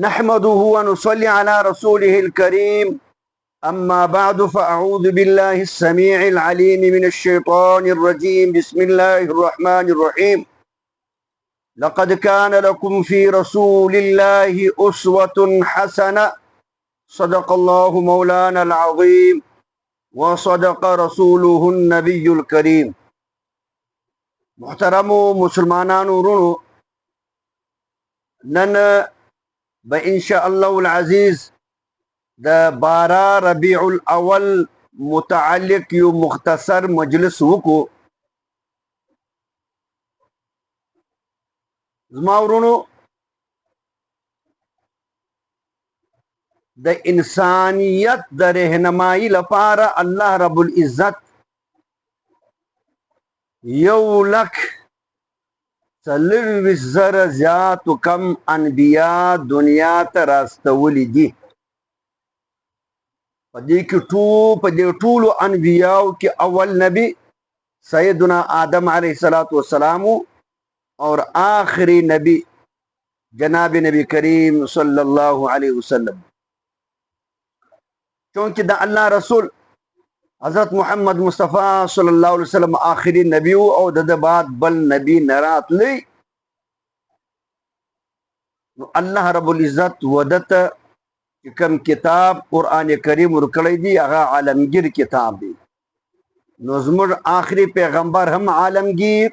نحمده ونصلي على رسوله الكريم. أما بعد فأعوذ بالله السميع العليم من الشيطان الرجيم. بسم الله الرحمن الرحيم. لقد كان لكم في رسول الله أسوة حسنة. صدق الله مولانا العظيم وصدق رسوله النبي الكريم. محترم مسلمانان ورونو، نن بإن شاء الله العزيز د بارا ربيع الاول متعلق یو مختصر مجلس وکو. زما ورونو، د انسانیت د رهنمایي لپاره الله رب العزت 1,40,000 زیات کم انبیاء دنیا ته راستولی دي. په دې ټولو انبیاو کې اول نبی سیدنا آدم علیہ الصلوۃ والسلام اور آخری نبی جناب نبی کریم صلی اللہ علیہ وسلم. چونکہ دا اللہ رسول حضرت محمد مصطفیٰ صلی اللہ علیہ وسلم آخری نبی او د بعد بل نبی نراتلی، نو اللہ رب العزت ودت کم کتاب قرآن کریم ورکړی دی هغه عالمگیر کتاب دی. نو زموږ آخری پیغمبر هم عالمگیر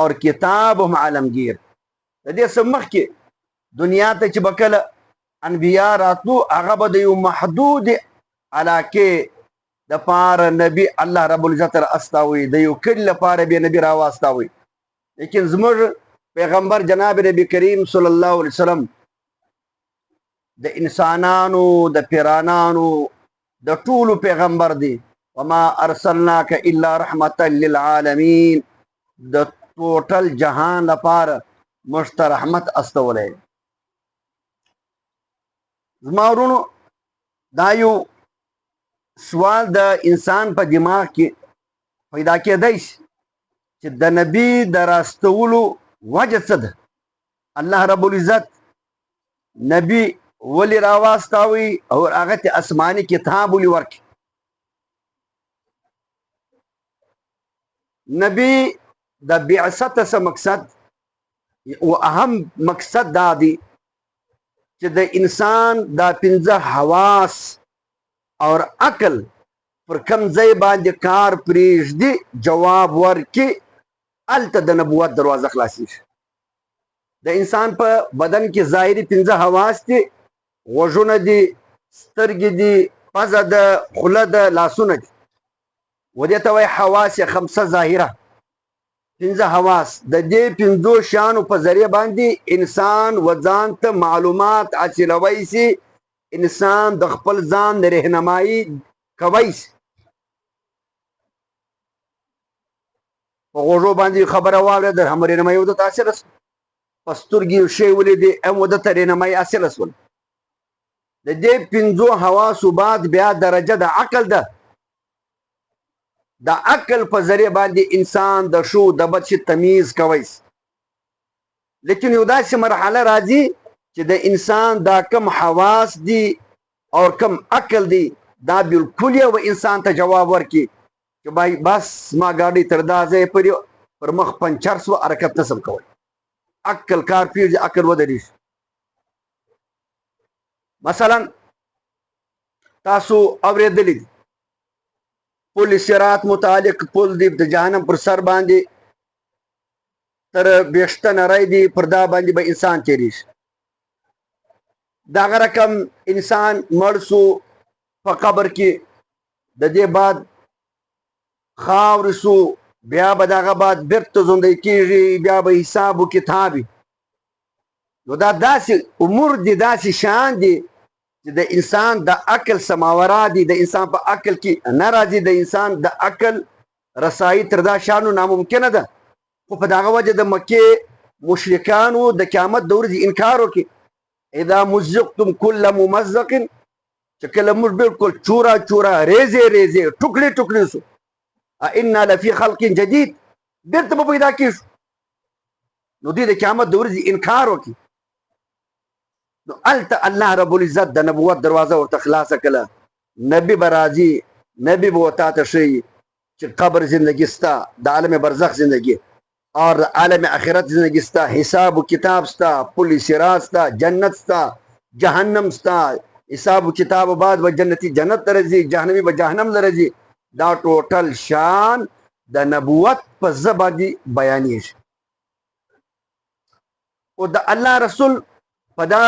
اور کتاب هم عالمگیر. د دې څخه مخکې دنیا ته چې به کله انبیا راتلو هغه به د یو محدود علاقې دپاره نبی الله رب العزت را استاوي، د یو کلي لپاره به نبی راواستاوي. لیکن زموږ پیغمبر جناب نبی کریم صلی الله علیه وسلم د انسانانو د پیرانانو د ټولو پیغمبر دی. وما ارسلناک الا رحمتا للعالمین، د ټوټل جهان لپاره موږ ته رحمت استولی. زما ورونو، دا یو سوال د انسان په دماغ کې پیدا کېدی شي چې د نبی د راستولو وجه څه ده؟ الله رب العزت نبی ولی راواستاوي او هغه ته آسماني کتاب ولي ورکړي؟ نبی د بعثت څه مقصد او اهم مقصد دا دی چې د انسان دا 5 حواس اور عقل پر کم ځای باندې کار پرېږدي، جواب ورکړي، هلته د نبوت دروازه خلاصېږي. د انسان په بدن کې ظاهري 5 حواس دي: غوږونه دي، سترګې دي، پزه ده، خوله ده، لاسونه دي. و دې ته وایي حواس 5 ظاهره، 5 حواس. د دې 5 شیانو په ذریعه باندې انسان و ځان ته معلومات حاصلوی سي، انسان د خپل ځان رهنمایي کوی سي. په غوږو باندې خبره واورېده، هم رهنمایي ورته حاصله سوه. په سترګې یو شی ولیدې، هم ورته رهنمایي حاصله سوله. د دې 5 حواسو بعد بیا درجه د عقل ده. د عقل په ذریعه باندې انسان د ښو د بد شي تمیز کوی سي. لیکن یو داسې مرحله راځي چې د انسان دا کم حواس دي او کم عقل دی دا بالکل یو انسان ته جواب ورکړي چې بای بس ما ګاډي تر دا ځای پر مخ پنچر سو، حرکت نسم کوي. عقل کار پېږدي، عقل ودرېږي. مثلا تاسو اورېدلی دي پل صراط متعلق پل دی د جهنم پر سر باندې تر 20 نری دی، پر دا باندې به انسان تېرېږي. دغه رقم انسان مړ سو، په قبر کې د دې بعد خاورې سو، بیا به دغه بعد بیرته ژوندی کېږي، بیا به حساب و کتاب وي. نو دا داسې امور دي، داسې شیان دي چې د انسان د عقل سماورا دي، د انسان په عقل کې نه راځي. د انسان د عقل رسایي تر دا شانو ناممکنه ده. خو په دغه وجه د مکې مشرکانو د قیامت د ورځې انکار وکړي. اذا مزقتم كل ممزق، چې کله موږ بالکل چورا چورا، ریزې ریزې، ټوکړې ټوکړې سو، انا لفي خلق جدید، بیرته به پیدا کېږو. نو دوی د قیامت د ورځې انکار وکړي. نو الته الله رب العزت د نبوت دروازه ورته خلاصه کړه. نبی به راځي، نبی به ورته ته ښیي چې قبر زندگی ستا، د عالم برزخ زندگی اور عالم آخرت زندگی ستا، حساب و کتاب ستا، پل صراط ستا، جنت ستا، جهنم ستا. حساب و کتاب بعد و جنتی جنت درځي، جهنمی به جهنم درځي. دا ټوټل شان د نبوت په زبادي بیانېږي. او د الله رسول په دا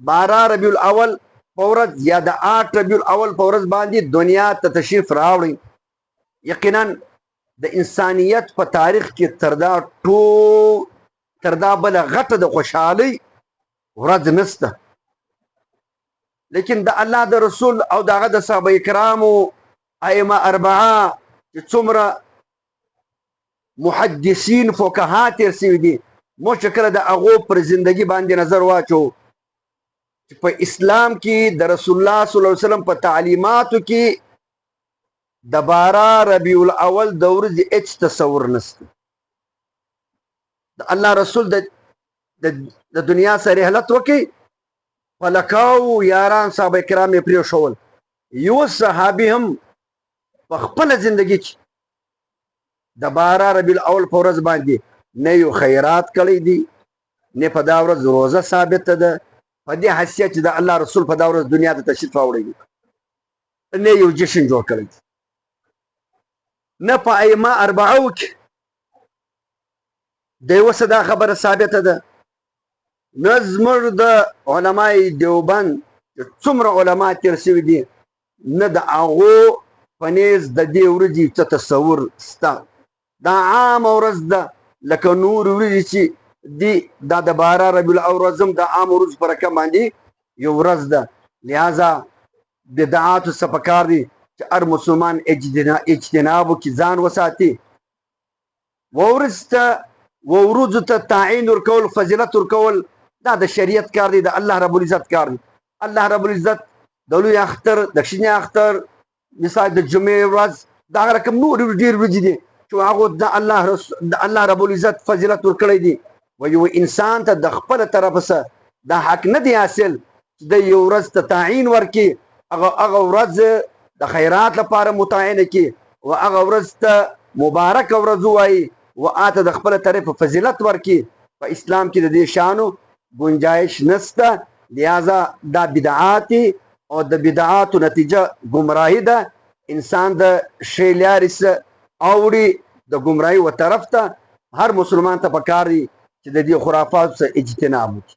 12 ربیع الاول په ورځ یا د 8 ربیع الاول په ورځ باندې دنیا ته تشریف راوړي. یقینا د انسانیت په تاریخ کې تر دا بله غټه د خوشحالۍ ورځ نسته. لیکن د الله د رسول او دغه د صحابه کرامو ائمه اربعه چې څومره محدثین فقها تېر سوي دي، موږ چې کله د هغو پر زندگی باندې نظر واچو چې په اسلام کې د رسول الله صلی الله علیه وسلم په تعلیماتو کې د 12 ربیع الاول د ورځې هیڅ تصور نشته. د الله رسول د دنیا سره رحلت وکړي، په لکاو یاران صحابه کرام یې پرېښول. یو صحابي هم په خپله زندګي کې د 12 ربیع الاول په ورځ باندې نه یو خیرات کړی دی، نه په دا ورځ روزه ثابته ده په دې حیثیت چې د الله رسول په دا ورځ دنیا ته تشریف راوړی دی، نه یو جشن جوړ کړی دی، نه په ائمه اربعو کې د یوه څه دا خبره ثابته ده، نه زموږ د علمای دیوبند څومره علما تېر سوي دي، نه د هغو په نیز د دې ورځې څه تصور سته. دا عامه ورځ ده لکه نور ورځې چې دي، دا د 12 ربیع الاول ورځ هم د عامو ورځو په رقم باندې یو ورځ ده. لہذا بدعاتو څخه پکار دي چې هر مسلمان اجتناب وکړي، ځان وساتي. ورځو ته تعین ورکول، فضیلت ورکول، دا د شریعت کار دی، د الله رب العزت کار دی. الله رب العزت د لوی اختر، د کښینی اختر، مثال د جمعې ورځ، دغه رقم نور ډېر ورځې دي چې هغو د الله رب العزت فضیلت ورکړی دی. و یو انسان ته د خپله طرفه څه دا حق نه دی حاصل چې د یو ورځ ته تعین ورکړي، هغه ورځ د خیرات لپاره متعینه کړي، و هغه ورځ ته مبارکه ورځ ووایي، و آته د خپله طرفه فضیلت ورکړي. په اسلام کې د دې شانو گنجائش نسته. لہذا دا بدعاتي او د بدعاتو نتیجه گمراهی ده. انسان د ښې لارې څخه اوړي د گمراهی و طرف ته. هر مسلمان ته پکار دی چې د دې خرافاتو څخه اجتناب وکړي.